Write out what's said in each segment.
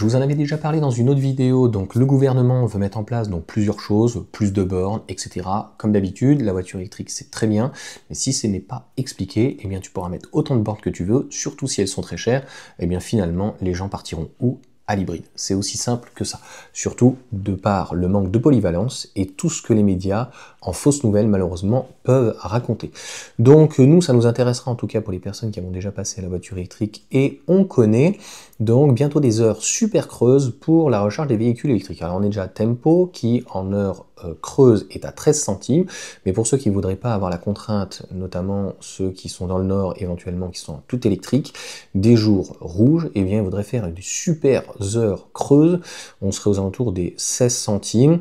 Je vous en avais déjà parlé dans une autre vidéo, donc le gouvernement veut mettre en place donc plusieurs choses, plus de bornes, etc. Comme d'habitude, la voiture électrique c'est très bien, mais si ce n'est pas expliqué, eh bien tu pourras mettre autant de bornes que tu veux, surtout si elles sont très chères, eh bien finalement les gens partiront où? À l'hybride. C'est aussi simple que ça. Surtout de par le manque de polyvalence et tout ce que les médias, en fausses nouvelles malheureusement, peuvent raconter. Donc nous, ça nous intéressera en tout cas pour les personnes qui ont déjà passé à la voiture électrique et on connaît donc bientôt des heures super creuses pour la recharge des véhicules électriques. Alors on est déjà à Tempo qui en heure creuse est à 13 centimes, mais pour ceux qui ne voudraient pas avoir la contrainte, notamment ceux qui sont dans le nord éventuellement qui sont tout électriques, des jours rouges, eh bien ils voudraient faire des super heures creuses, on serait aux alentours des 16 centimes,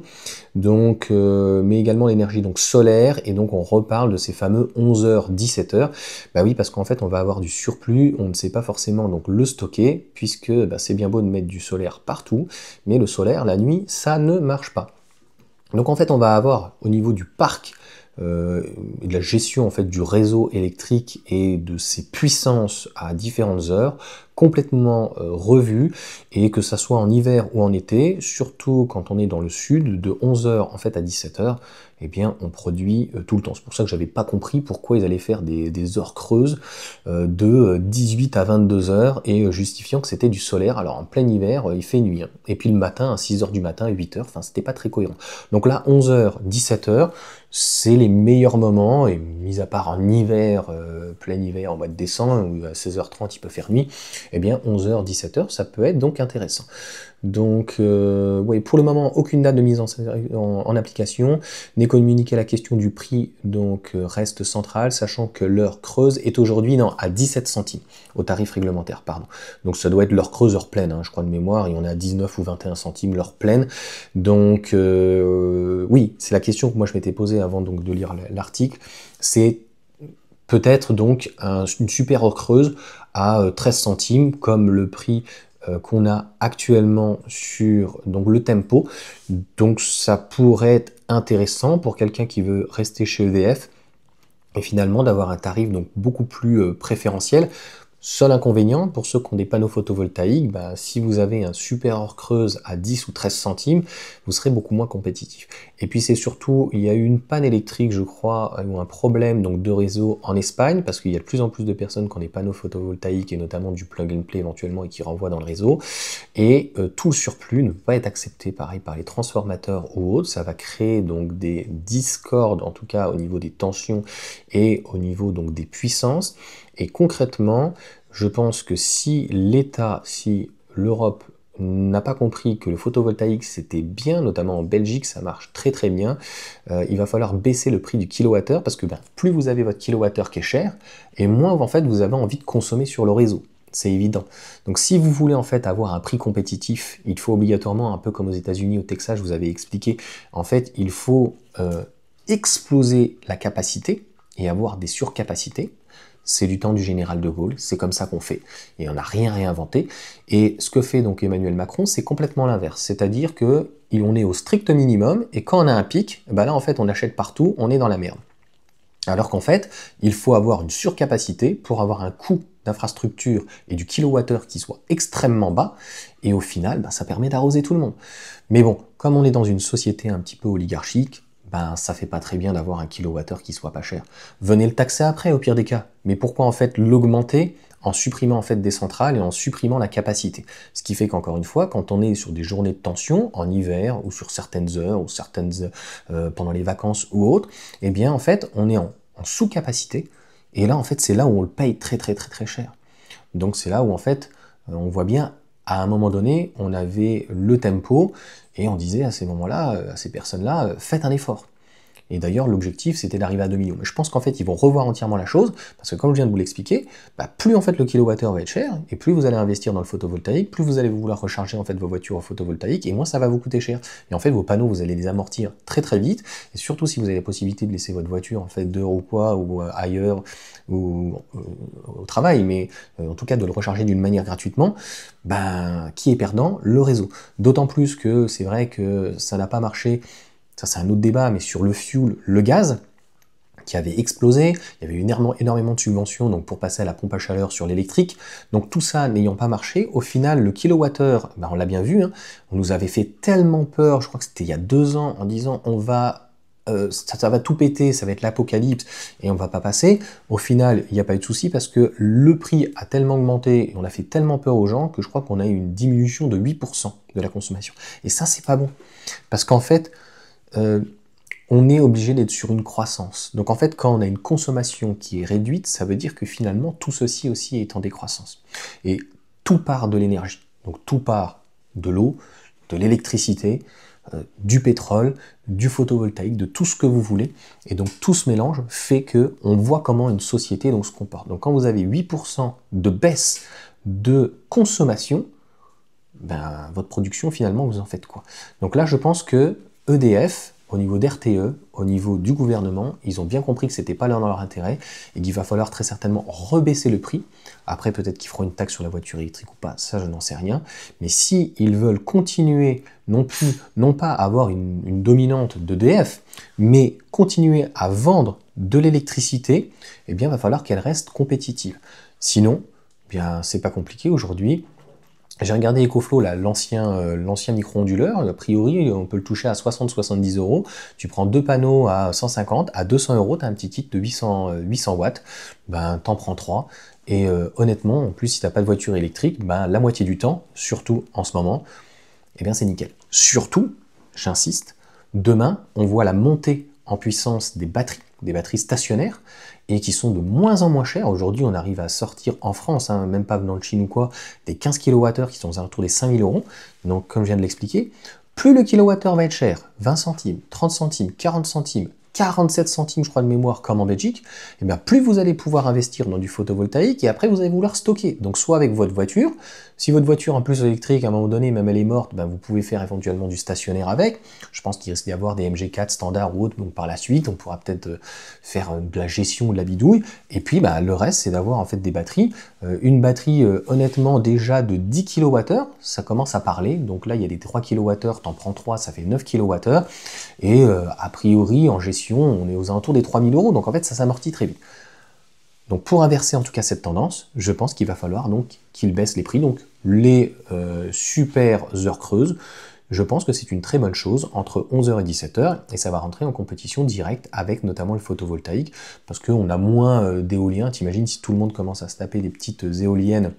donc, mais également l'énergie donc solaire, et donc on reparle de ces fameux 11h, 17h, bah oui parce qu'en fait on va avoir du surplus, on ne sait pas forcément donc le stocker, puisque bah, c'est bien beau de mettre du solaire partout, mais le solaire la nuit ça ne marche pas. Donc en fait on va avoir au niveau du parc et de la gestion en fait du réseau électrique et de ses puissances à différentes heures complètement revues, et que ça soit en hiver ou en été, surtout quand on est dans le sud, de 11h en fait à 17h, eh bien on produit tout le temps. C'est pour ça que j'avais pas compris pourquoi ils allaient faire des heures creuses de 18 à 22 heures et justifiant que c'était du solaire. Alors en plein hiver, il fait nuit. Hein. Et puis le matin, à 6h du matin, à 8h, enfin c'était pas très cohérent. Donc là, 11h, 17h, c'est les meilleurs moments, et mis à part en hiver, plein hiver, en mois de décembre, où à 16h30 il peut faire nuit, eh bien 11h, 17h, ça peut être donc intéressant. Donc, oui, pour le moment, aucune date de mise en application, n'est communiqué la question du prix, donc reste centrale, sachant que l'heure creuse est aujourd'hui à 17 centimes, au tarif réglementaire, pardon. Donc ça doit être l'heure creuse, heure pleine, hein, je crois de mémoire, et on est à 19 ou 21 centimes l'heure pleine. Donc, oui, c'est la question que moi je m'étais posée avant donc de lire l'article, c'est peut-être donc une super heure creuse à 13 centimes, comme le prix qu'on a actuellement sur donc le Tempo. Donc ça pourrait être intéressant pour quelqu'un qui veut rester chez EDF et finalement d'avoir un tarif donc beaucoup plus préférentiel. Seul inconvénient, pour ceux qui ont des panneaux photovoltaïques, bah, si vous avez un super heure creuse à 10 ou 13 centimes, vous serez beaucoup moins compétitif. Et puis c'est surtout, il y a eu une panne électrique, je crois, ou un problème donc de réseau en Espagne, parce qu'il y a de plus en plus de personnes qui ont des panneaux photovoltaïques, et notamment du plug and play éventuellement, et qui renvoient dans le réseau. Et tout le surplus ne peut pas être accepté, pareil, par les transformateurs ou autres. Ça va créer donc des discordes, en tout cas au niveau des tensions et au niveau donc des puissances. Et concrètement, je pense que si l'État, si l'Europe n'a pas compris que le photovoltaïque c'était bien, notamment en Belgique, ça marche très très bien, il va falloir baisser le prix du kilowattheure, parce que plus vous avez votre kilowattheure qui est cher, et moins en fait vous avez envie de consommer sur le réseau. C'est évident. Donc si vous voulez en fait avoir un prix compétitif, il faut obligatoirement, un peu comme aux États-Unis, au Texas, je vous avais expliqué, en fait il faut exploser la capacité et avoir des surcapacités. C'est du temps du général de Gaulle, c'est comme ça qu'on fait, et on n'a rien réinventé. Et ce que fait donc Emmanuel Macron, c'est complètement l'inverse, c'est-à-dire que on est au strict minimum, et quand on a un pic, bah là en fait on achète partout, on est dans la merde. Alors qu'en fait, il faut avoir une surcapacité pour avoir un coût d'infrastructure et du kilowattheure qui soit extrêmement bas, et au final, ça permet d'arroser tout le monde. Mais bon, comme on est dans une société un petit peu oligarchique, ça fait pas très bien d'avoir un kilowattheure qui soit pas cher. Venez le taxer après, au pire des cas. Mais pourquoi en fait l'augmenter en supprimant en fait des centrales et en supprimant la capacité? Ce qui fait qu'encore une fois, quand on est sur des journées de tension, en hiver, ou sur certaines heures, ou pendant les vacances ou autres, eh bien en fait, on est en sous-capacité, et là en fait, c'est là où on le paye très très très très cher. Donc c'est là où en fait, on voit bien, à un moment donné, on avait le Tempo, et on disait à ces moments-là, à ces personnes-là, faites un effort. Et d'ailleurs, l'objectif, c'était d'arriver à 2 millions. Mais je pense qu'en fait, ils vont revoir entièrement la chose, parce que comme je viens de vous l'expliquer, plus en fait le kilowattheure va être cher, et plus vous allez investir dans le photovoltaïque, plus vous allez vouloir recharger en fait vos voitures au photovoltaïque, et moins ça va vous coûter cher. Et en fait, vos panneaux, vous allez les amortir très très vite, et surtout si vous avez la possibilité de laisser votre voiture en fait dehors ou quoi, ou ailleurs, ou au travail, mais en tout cas de le recharger d'une manière gratuitement, qui est perdant? Le réseau. D'autant plus que c'est vrai que ça n'a pas marché. Ça, c'est un autre débat, mais sur le fuel, le gaz, qui avait explosé, il y avait eu énormément de subventions donc pour passer à la pompe à chaleur sur l'électrique. Donc tout ça n'ayant pas marché, au final le kilowattheure, on l'a bien vu, hein, on nous avait fait tellement peur, je crois que c'était il y a 2 ans, en disant ça va tout péter, ça va être l'apocalypse et on va pas passer. Au final, il n'y a pas eu de souci parce que le prix a tellement augmenté et on a fait tellement peur aux gens que je crois qu'on a eu une diminution de 8% de la consommation. Et ça, c'est pas bon. Parce qu'en fait, on est obligé d'être sur une croissance. Donc en fait, quand on a une consommation qui est réduite, ça veut dire que finalement, tout ceci aussi est en décroissance. Et tout part de l'énergie. Donc tout part de l'eau, de l'électricité, du pétrole, du photovoltaïque, de tout ce que vous voulez. Et donc tout ce mélange fait que on voit comment une société donc, se comporte. Donc quand vous avez 8% de baisse de consommation, votre production finalement vous en faites quoi? Donc là je pense que EDF, au niveau d'RTE, au niveau du gouvernement, ils ont bien compris que c'était pas dans leur intérêt et qu'il va falloir très certainement rebaisser le prix. Après, peut-être qu'ils feront une taxe sur la voiture électrique ou pas, ça je n'en sais rien. Mais si ils veulent continuer non pas avoir une dominante d'EDF, mais continuer à vendre de l'électricité, eh bien, il va falloir qu'elle reste compétitive. Sinon, c'est pas compliqué aujourd'hui. J'ai regardé EcoFlow, l'ancien micro-onduleur, a priori on peut le toucher à 60-70 €, tu prends 2 panneaux à 150, à 200 €, tu as un petit kit de 800 watts, t'en prends 3, et honnêtement, en plus si tu n'as pas de voiture électrique, la moitié du temps, surtout en ce moment, c'est nickel. Surtout, j'insiste, demain on voit la montée en puissance des batteries stationnaires, et qui sont de moins en moins chères. Aujourd'hui, on arrive à sortir en France, même pas venant de Chine ou quoi, des 15 kWh qui sont aux alentours des 5 000 €. Donc, comme je viens de l'expliquer, plus le kilowattheure va être cher, 20 centimes, 30 centimes, 40 centimes, 47 centimes, je crois, de mémoire, comme en Belgique, plus vous allez pouvoir investir dans du photovoltaïque et après vous allez vouloir stocker. Donc, soit avec votre voiture, si votre voiture en plus électrique, à un moment donné, même elle est morte, vous pouvez faire éventuellement du stationnaire avec. Je pense qu'il risque d'y avoir des MG4 standards ou autres, donc par la suite, on pourra peut-être faire de la gestion ou de la bidouille. Et puis, le reste, c'est d'avoir en fait des batteries. Une batterie, honnêtement, déjà de 10 kWh, ça commence à parler. Donc là, il y a des 3 kWh, t'en prends 3, ça fait 9 kWh. Et a priori, en gestion, on est aux alentours des 3 000 €. Donc en fait, ça s'amortit très vite. Donc pour inverser en tout cas cette tendance, je pense qu'il va falloir donc qu'ils baissent les prix. Donc les super heures creuses, je pense que c'est une très bonne chose entre 11 h et 17 h, et ça va rentrer en compétition directe avec notamment le photovoltaïque, parce qu'on a moins d'éoliens. T'imagines si tout le monde commence à se taper des petites éoliennes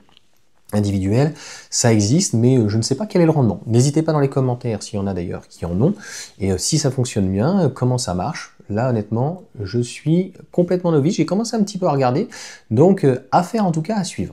individuelles, ça existe, mais je ne sais pas quel est le rendement. N'hésitez pas dans les commentaires, s'il y en a d'ailleurs qui en ont, et si ça fonctionne bien, comment ça marche. Là, honnêtement, je suis complètement novice, j'ai commencé un petit peu à regarder, donc affaire en tout cas à suivre.